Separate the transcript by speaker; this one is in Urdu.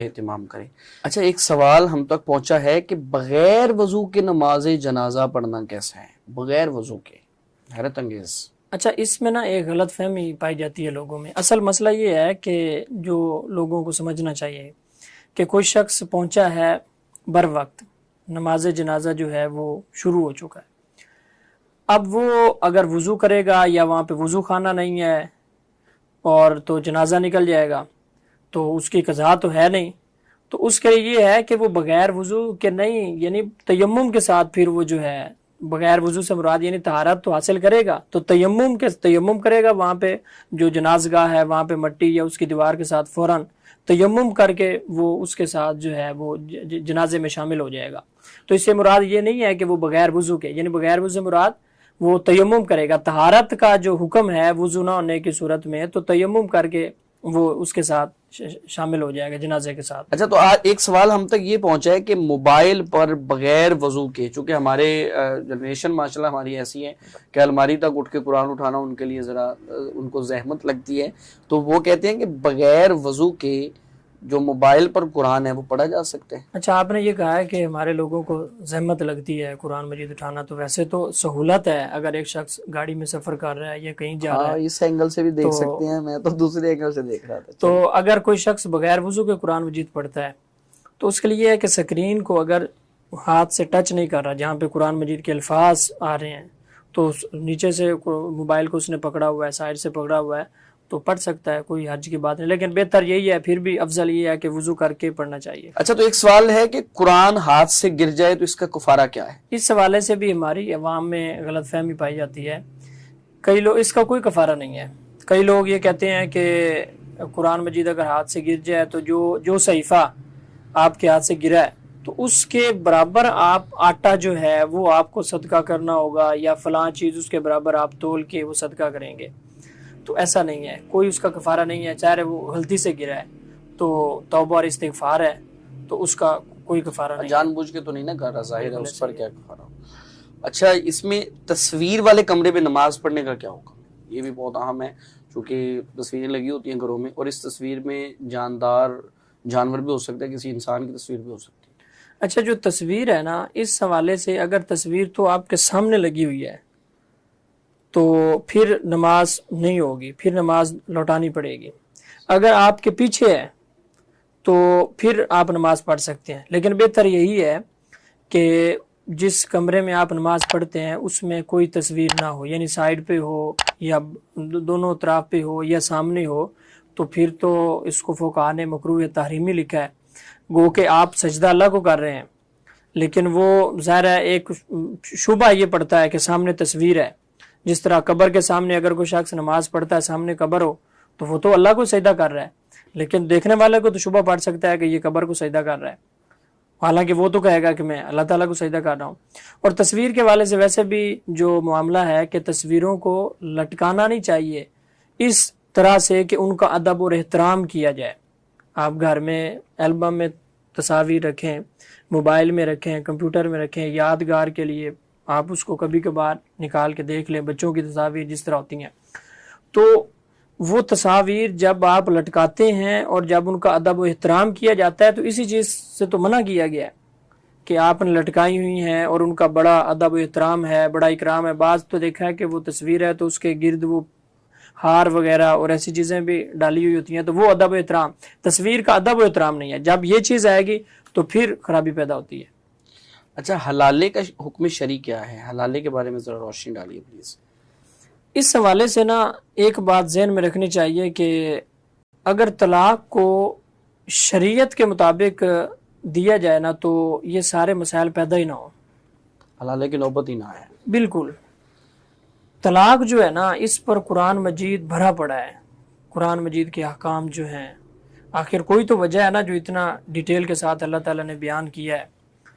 Speaker 1: اہتمام کریں۔ اچھا، ایک سوال ہم تک پہنچا ہے کہ بغیر وضو کے نماز جنازہ پڑھنا کیسا ہے؟ بغیر وضو کے، حیرت انگیز۔
Speaker 2: اچھا، اس میں نا ایک غلط فہمی پائی جاتی ہے لوگوں میں۔ اصل مسئلہ یہ ہے کہ جو لوگوں کو سمجھنا چاہیے کہ کوئی شخص پہنچا ہے بر وقت، نماز جنازہ جو ہے وہ شروع ہو چکا ہے، اب وہ اگر وضو کرے گا یا وہاں پہ وضو خانہ نہیں ہے اور تو جنازہ نکل جائے گا تو اس کی قضا تو ہے نہیں، تو اس کے لیے یہ ہے کہ وہ بغیر وضو کے نہیں، یعنی تیمم کے ساتھ پھر وہ جو ہے، بغیر وضو سے مراد یعنی طہارت تو حاصل کرے گا، تو تیمم کرے گا، وہاں پہ جو جناز گاہ ہے وہاں پہ مٹی یا اس کی دیوار کے ساتھ فوراً تیمم کر کے وہ اس کے ساتھ جو ہے وہ جنازے میں شامل ہو جائے گا۔ تو اس سے مراد یہ نہیں ہے کہ وہ بغیر وضو کے، یعنی بغیر وضو سے مراد وہ تیمم کرے گا، طہارت کا جو حکم ہے وضو نہ ہونے کی صورت میں، تو تیمم کر کے وہ اس کے ساتھ شامل ہو جائے گا جنازے کے ساتھ۔
Speaker 1: اچھا، تو ایک سوال ہم تک یہ پہنچا ہے کہ موبائل پر بغیر وضو کے، چونکہ ہمارے جنریشن ماشاءاللہ ہماری ایسی ہے کہ الماری تک اٹھ کے قرآن اٹھانا ان کے لیے ذرا ان کو زحمت لگتی ہے، تو وہ کہتے ہیں کہ بغیر وضو کے جو موبائل پر قرآن ہے وہ پڑھا جا سکتا ہے۔
Speaker 2: اچھا، آپ نے یہ کہا ہے کہ ہمارے لوگوں کو زحمت لگتی ہے قرآن مجید اٹھانا، تو ویسے تو سہولت ہے، اگر ایک شخص گاڑی میں سفر کر رہا ہے یا کہیں جا رہا ہے،
Speaker 1: اس اینگل سے بھی دیکھ سکتے ہیں، میں تو دوسرے اینگل سے دیکھ رہا تھا۔
Speaker 2: تو اگر کوئی شخص بغیر وضو کے قرآن مجید پڑھتا ہے تو اس کے لیے یہ ہے کہ سکرین کو اگر ہاتھ سے ٹچ نہیں کر رہا، جہاں پہ قرآن مجید کے الفاظ آ رہے ہیں، تو نیچے سے موبائل کو اس نے پکڑا ہوا ہے، سائڈ سے پکڑا ہوا ہے، تو پڑھ سکتا ہے، کوئی حرج کی بات نہیں، لیکن بہتر یہی ہے، پھر بھی افضل یہ ہے کہ وضو کر کے پڑھنا چاہیے۔
Speaker 1: اچھا، تو ایک سوال ہے کہ قرآن ہاتھ سے گر جائے تو اس کا کفارہ کیا ہے؟
Speaker 2: اس حوالے سے بھی ہماری عوام میں غلط فہمی پائی جاتی ہے۔ کئی لوگ، اس کا کوئی کفارہ نہیں ہے، کئی لوگ یہ کہتے ہیں کہ قرآن مجید اگر ہاتھ سے گر جائے تو جو صحیفہ آپ کے ہاتھ سے گرا ہے تو اس کے برابر آپ آٹا جو ہے وہ آپ کو صدقہ کرنا ہوگا، یا فلاں چیز اس کے برابر آپ تول کے وہ صدقہ کریں گے، تو ایسا نہیں ہے، کوئی اس کا کفارہ نہیں ہے، چاہے وہ غلطی سے گرا ہے تو توبہ اور استغفار ہے، تو اس کا کوئی کفارہ نہیں،
Speaker 1: جان بوجھ کے تو نہیں نہ کر رہا، ظاہر ہے اس پر کیا کفارہ ہو۔ اچھا، اس میں تصویر والے کمرے میں نماز پڑھنے کا کیا ہوگا؟ یہ بھی بہت اہم ہے، چونکہ تصویریں لگی ہوتی ہیں گھروں میں، اور اس تصویر میں جاندار جانور بھی ہو سکتا ہے، کسی انسان کی تصویر بھی ہو سکتی ہے۔
Speaker 2: اچھا، جو تصویر ہے نا، اس حوالے سے اگر تصویر تو آپ کے سامنے لگی ہوئی ہے تو پھر نماز نہیں ہوگی، پھر نماز لوٹانی پڑے گی۔ اگر آپ کے پیچھے ہے تو پھر آپ نماز پڑھ سکتے ہیں، لیکن بہتر یہی ہے کہ جس کمرے میں آپ نماز پڑھتے ہیں اس میں کوئی تصویر نہ ہو، یعنی سائڈ پہ ہو یا دونوں اطراف پہ ہو یا سامنے ہو، تو پھر تو اس کو فقہاء نے مکروہ تحریمی لکھا ہے، گو کہ آپ سجدہ اللہ کو کر رہے ہیں، لیکن وہ ظاہر ہے ایک شبہ یہ پڑتا ہے کہ سامنے تصویر ہے، جس طرح قبر کے سامنے اگر کوئی شخص نماز پڑھتا ہے، سامنے قبر ہو تو وہ تو اللہ کو سجدہ کر رہا ہے، لیکن دیکھنے والے کو تو شبہ پڑ سکتا ہے کہ یہ قبر کو سجدہ کر رہا ہے، حالانکہ وہ تو کہے گا کہ میں اللہ تعالیٰ کو سجدہ کر رہا ہوں۔ اور تصویر کے والے سے ویسے بھی جو معاملہ ہے کہ تصویروں کو لٹکانا نہیں چاہیے اس طرح سے کہ ان کا ادب اور احترام کیا جائے۔ آپ گھر میں البم میں تصاویر رکھیں، موبائل میں رکھیں، کمپیوٹر میں رکھیں، یادگار کے لیے آپ اس کو کبھی کبھار نکال کے دیکھ لیں، بچوں کی تصاویر جس طرح ہوتی ہیں، تو وہ تصاویر جب آپ لٹکاتے ہیں اور جب ان کا ادب و احترام کیا جاتا ہے تو اسی چیز سے تو منع کیا گیا ہے کہ آپ نے لٹکائی ہوئی ہیں اور ان کا بڑا ادب و احترام ہے، بڑا اکرام ہے۔ بعض تو دیکھا ہے کہ وہ تصویر ہے تو اس کے گرد وہ ہار وغیرہ اور ایسی چیزیں بھی ڈالی ہوئی ہوتی ہیں، تو وہ ادب و احترام، تصویر کا ادب و احترام نہیں ہے۔ جب یہ چیز آئے گی تو پھر خرابی پیدا ہوتی ہے۔
Speaker 1: اچھا، حلالے کا حکم شرعی کیا ہے؟ حلالے کے بارے میں ذرا روشنی ڈالیے پلیز۔
Speaker 2: اس حوالے سے نا ایک بات ذہن میں رکھنی چاہیے کہ اگر طلاق کو شریعت کے مطابق دیا جائے نا تو یہ سارے مسائل پیدا ہی نہ ہو،
Speaker 1: حلالے کی نوبت ہی نہ آئے۔
Speaker 2: بالکل۔ طلاق جو ہے نا اس پر قرآن مجید بھرا پڑا ہے، قرآن مجید کے احکام جو ہیں، آخر کوئی تو وجہ ہے نا جو اتنا ڈیٹیل کے ساتھ اللہ تعالیٰ نے بیان کیا ہے۔